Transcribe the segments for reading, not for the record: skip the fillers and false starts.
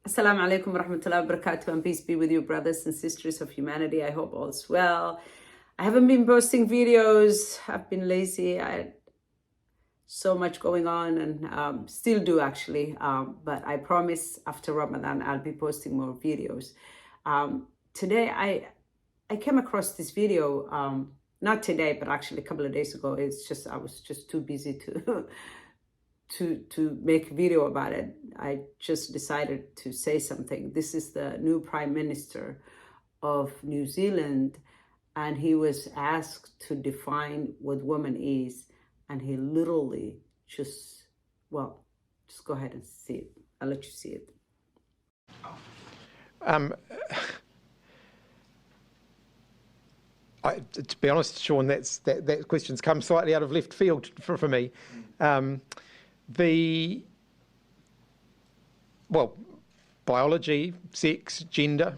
Assalamu alaikum wa rahmatullahi wa barakatuh, and peace be with you, brothers and sisters of humanity. I hope all's well. I haven't been posting videos. I've been lazy. I had so much going on and still do actually. But I promise after Ramadan, I'll be posting more videos. Today, I came across this video, not today, but actually a couple of days ago. I was just too busy to to make a video about it. I just decided to say something. This is the new Prime Minister of New Zealand, and he was asked to define what woman is, and he literally just go ahead and see it. I'll let you see it. To be honest, Sean, that question's come slightly out of left field for me. Biology, sex, gender,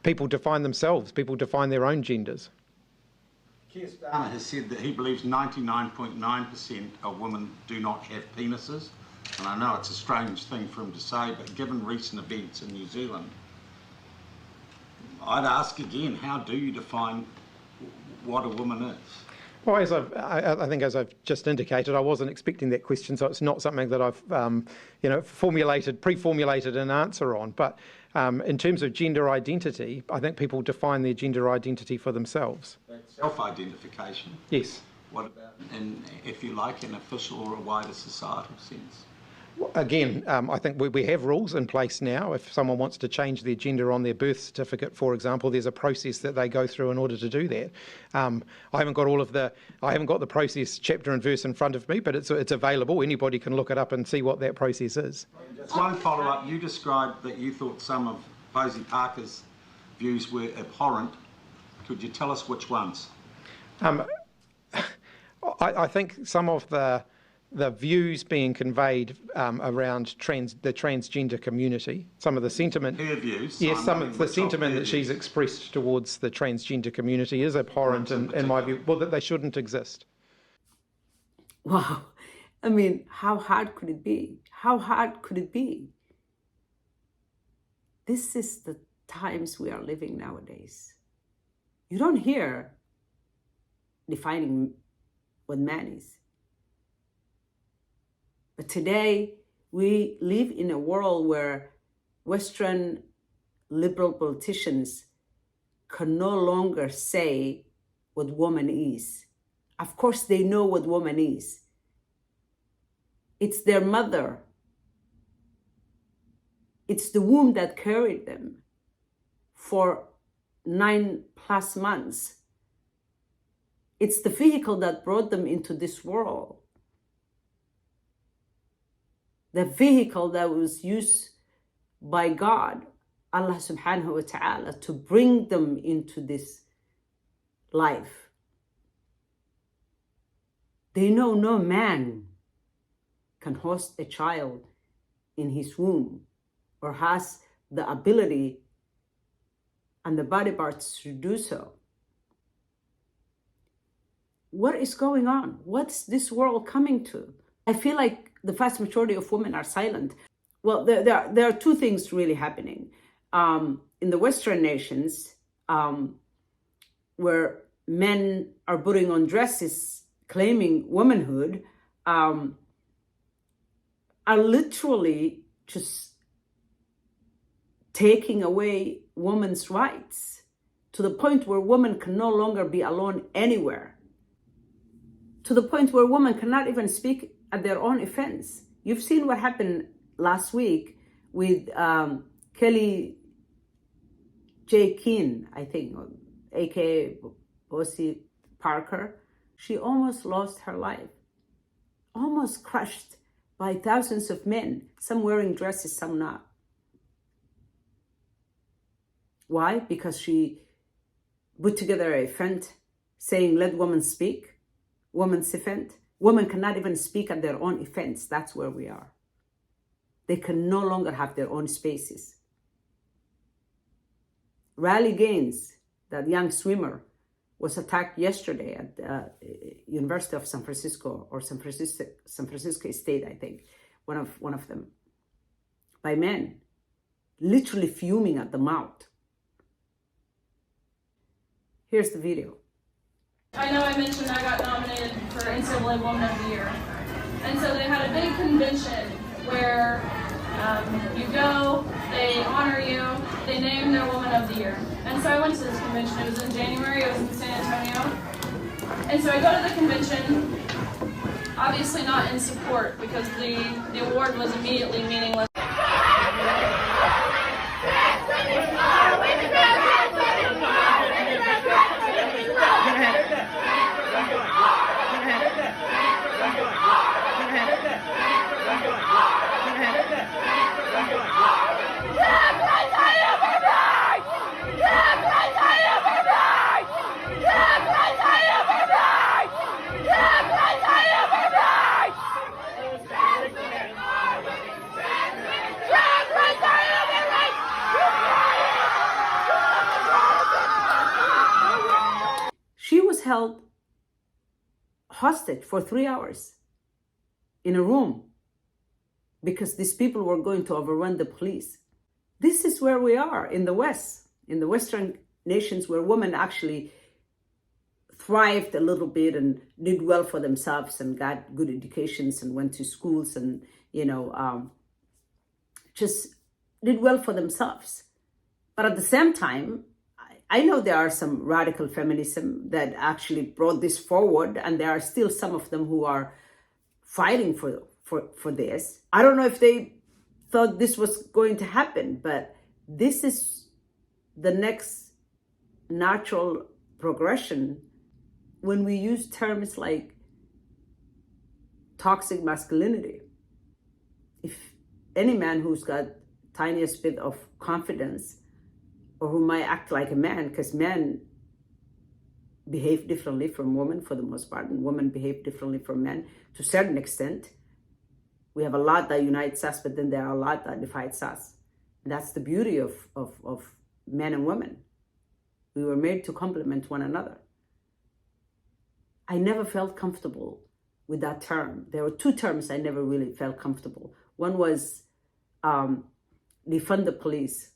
people define themselves, people define their own genders. Keir Starmer has said that he believes 99.9% of women do not have penises. And I know it's a strange thing for him to say, but given recent events in New Zealand, I'd ask again, how do you define what a woman is? Well, I think as I've just indicated, I wasn't expecting that question, so it's not something that I've pre-formulated an answer on. But in terms of gender identity, I think people define their gender identity for themselves. Self-identification? Yes. What about, if you like, an official or a wider societal sense? Again, I think we have rules in place now. If someone wants to change their gender on their birth certificate, for example, there's a process that they go through in order to do that. I haven't got the process chapter and verse in front of me, but it's available. Anybody can look it up and see what that process is. Just one follow-up. You described that you thought some of Posey Parker's views were abhorrent. Could you tell us which ones? I think some of the views being conveyed around the transgender community, some of the sentiment, her views, yes, some of the sentiment that she's expressed towards the transgender community is abhorrent in my view. Well, that they shouldn't exist. Wow. I mean, how hard could it be? How hard could it be? This is the times we are living nowadays. You don't hear defining what man is. But today, we live in a world where Western liberal politicians can no longer say what woman is. Of course, they know what woman is. It's their mother. It's the womb that carried them for 9+ months. It's the vehicle that brought them into this world. The vehicle that was used by God, Allah subhanahu wa ta'ala, to bring them into this life. They know no man can host a child in his womb or has the ability and the body parts to do so. What is going on? What's this world coming to? I feel like the vast majority of women are silent. Well, there are two things really happening. In the Western nations, where men are putting on dresses, claiming womanhood, are literally just taking away women's rights to the point where women can no longer be alone anywhere. To the point where women cannot even speak at their own offense. You've seen what happened last week with Kelly J. Keane, I think, aka Posey Parker. She almost lost her life, almost crushed by thousands of men, some wearing dresses, some not. Why? Because she put together an event saying, let women speak, women's event. Women cannot even speak at their own offense. That's where we are. They can no longer have their own spaces. Riley Gaines, that young swimmer, was attacked yesterday at the University of San Francisco, or San Francisco State, I think, one of them, by men, literally fuming at the mouth. Here's the video. I know I mentioned I got nominated for NCAA Woman of the Year. And so they had a big convention where you go, they honor you, they name their Woman of the Year. And so I went to this convention. It was in January. It was in San Antonio. And so I go to the convention, obviously not in support because the award was immediately meaningless. She was held hostage for 3 hours in a room because these people were going to overrun the police. This is where we are in the West, in the Western nations, where women actually thrived a little bit and did well for themselves and got good educations and went to schools and, just did well for themselves. But at the same time, I know there are some radical feminism that actually brought this forward, and there are still some of them who are fighting for this. I don't know if they thought this was going to happen, but this is the next natural progression when we use terms like toxic masculinity. If any man who's got tiniest bit of confidence, or who might act like a man, because men behave differently from women for the most part, and women behave differently from men to a certain extent. We have a lot that unites us, but then there are a lot that divides us. And that's the beauty of men and women. We were made to complement one another. I never felt comfortable with that term. There were two terms I never really felt comfortable. One was defund the police.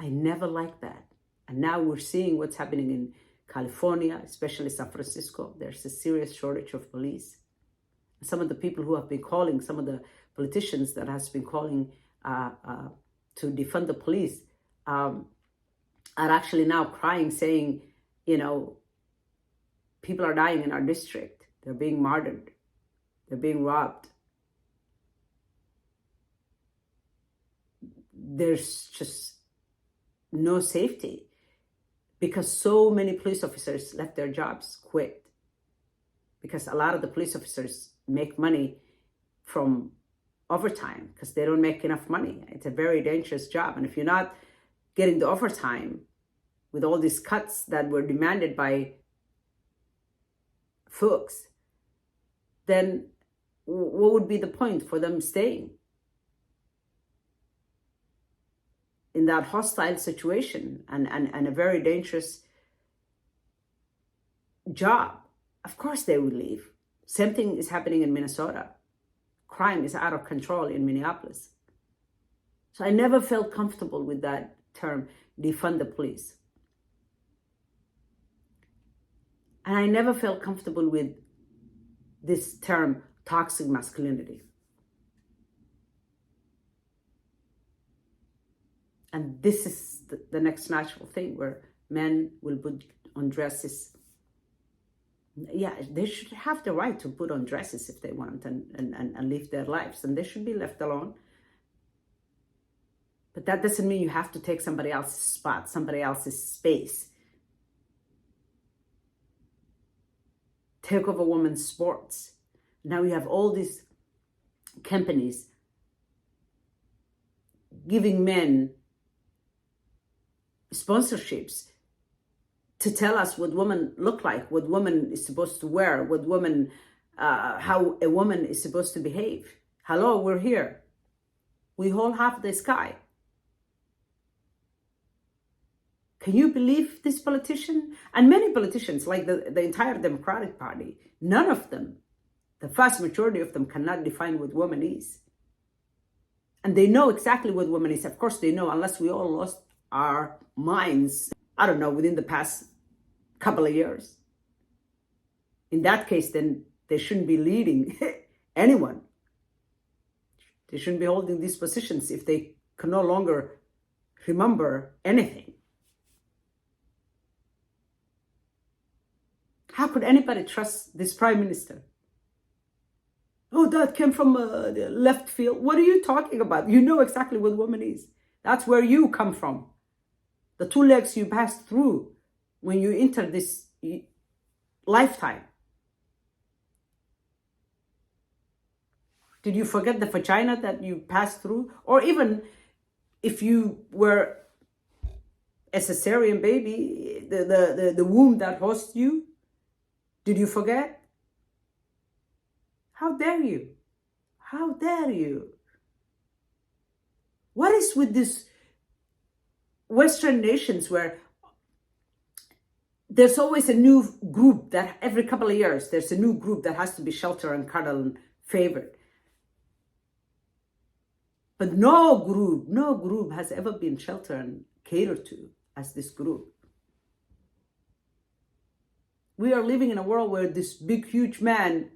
I never liked that. And now we're seeing what's happening in California, especially San Francisco. There's a serious shortage of police. Some of the people who have been calling, some of the politicians that has been calling to defund the police are actually now crying, saying, people are dying in our district. They're being murdered. They're being robbed. There's just no safety because so many police officers left their jobs, quit. Because a lot of the police officers make money from overtime because they don't make enough money. It's a very dangerous job. And if you're not getting the overtime with all these cuts that were demanded by folks, then what would be the point for them staying in that hostile situation and a very dangerous job? Of course they would leave. Same thing is happening in Minnesota. Crime is out of control in Minneapolis. So I never felt comfortable with that term, defund the police. And I never felt comfortable with this term, toxic masculinity. And this is the next natural thing where men will put on dresses. Yeah, they should have the right to put on dresses if they want and live their lives. And they should be left alone. But that doesn't mean you have to take somebody else's spot, somebody else's space. Take over women's sports. Now you have all these companies giving men sponsorships to tell us what women look like, what woman is supposed to wear, what woman, how a woman is supposed to behave. Hello, we're here. We hold half the sky. Can you believe this politician? And many politicians, like the entire Democratic Party, none of them, the vast majority of them, cannot define what woman is. And they know exactly what woman is. Of course they know, unless we all lost our minds, I don't know, within the past couple of years. In that case, then they shouldn't be leading anyone. They shouldn't be holding these positions if they can no longer remember anything. How could anybody trust this prime minister? Oh, that came from the left field. What are you talking about? You know exactly what woman is. That's where you come from. The two legs you passed through when you enter this lifetime. Did you forget the vagina that you passed through? Or even if you were a cesarean baby, the womb that hosts you, did you forget? How dare you? How dare you? What is with these Western nations where there's always a new group that every couple of years, there's a new group that has to be sheltered and cuddled and favored. But no group has ever been sheltered and catered to as this group. We are living in a world where this big, huge man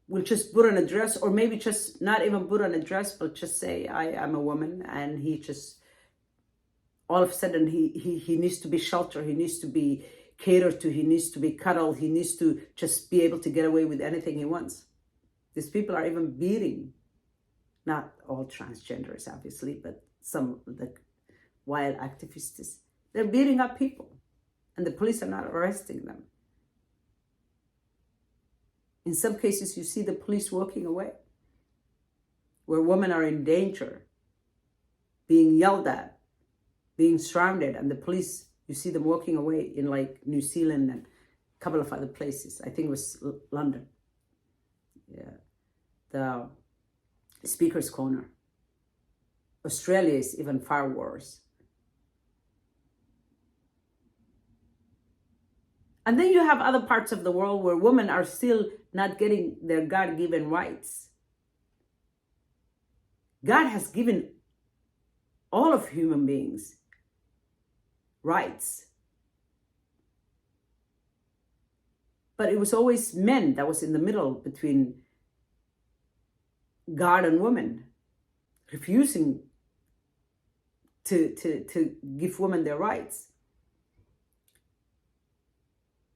will just put on a dress, or maybe just not even put on a dress, but just say, I am a woman, and he just, all of a sudden, he needs to be sheltered, he needs to be catered to, he needs to be cuddled, he needs to just be able to get away with anything he wants. These people are even beating, not all transgenders, obviously, but some of the wild activists. They're beating up people, and the police are not arresting them. In some cases, you see the police walking away, where women are in danger, being yelled at, being surrounded, and the police, you see them walking away in like New Zealand and a couple of other places. I think it was London. Yeah. The Speaker's Corner. Australia is even far worse. And then you have other parts of the world where women are still not getting their God-given rights. God has given all of human beings rights. But it was always men that was in the middle between God and women, refusing to give women their rights.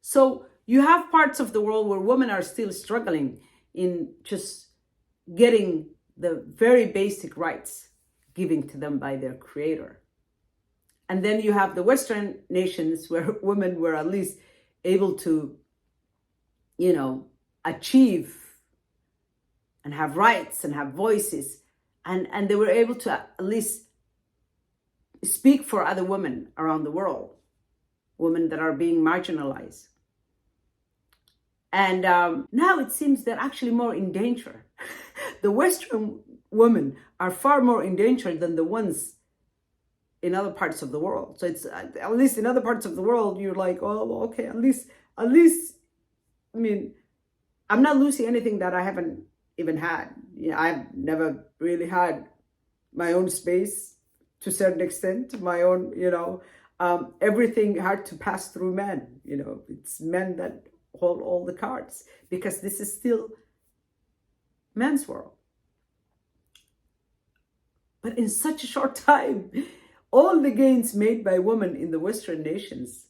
So you have parts of the world where women are still struggling in just getting the very basic rights given to them by their creator. And then you have the Western nations where women were at least able to, achieve and have rights and have voices. And they were able to at least speak for other women around the world, women that are being marginalized. And now it seems they're actually more in danger. The Western women are far more in danger than the ones in other parts of the world. So it's at least in other parts of the world, you're like, oh, okay, at least, I mean, I'm not losing anything that I haven't even had. I've never really had my own space to a certain extent, my own, everything had to pass through men. It's men that hold all the cards, because this is still men's world. But in such a short time, all the gains made by women in the Western nations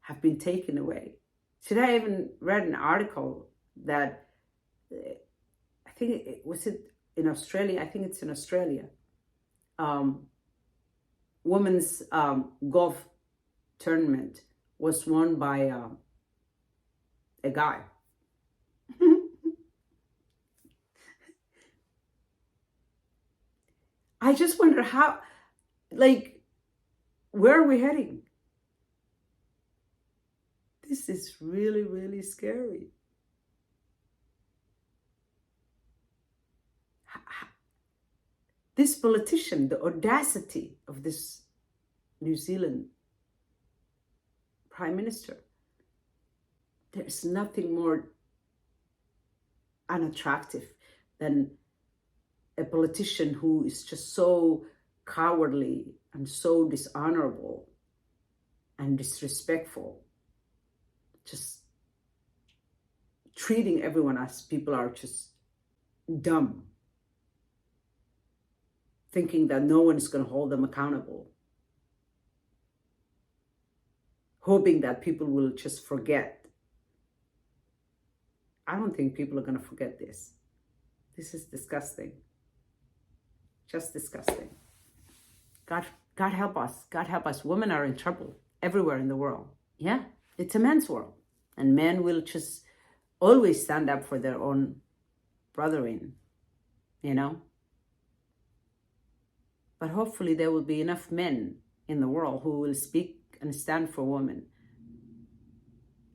have been taken away. Today I even read an article that I think was it in Australia. I think it's in Australia. Women's golf tournament was won by a guy. I just wonder how, where are we heading? This is really, really scary. This politician, the audacity of this New Zealand Prime Minister. There's nothing more unattractive than a politician who is just so cowardly and so dishonorable and disrespectful, just treating everyone as people are just dumb, thinking that no one is going to hold them accountable, hoping that people will just forget. I don't think people are going to forget this. This is disgusting. Just disgusting. God help us. God help us. Women are in trouble everywhere in the world. Yeah, it's a man's world. And men will just always stand up for their own brethren, you know? But hopefully there will be enough men in the world who will speak and stand for women.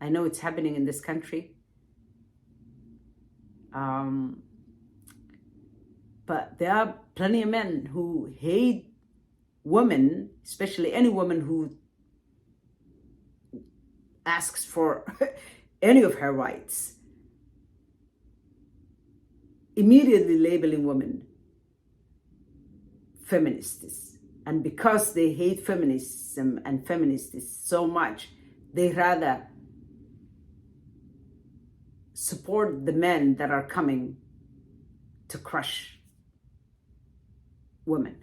I know it's happening in this country. But there are plenty of men who hate women, especially any woman who asks for any of her rights, immediately labeling women feminists. And because they hate feminism and feminists so much, they rather support the men that are coming to crush women.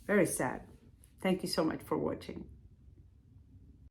Very sad. Thank you so much for watching.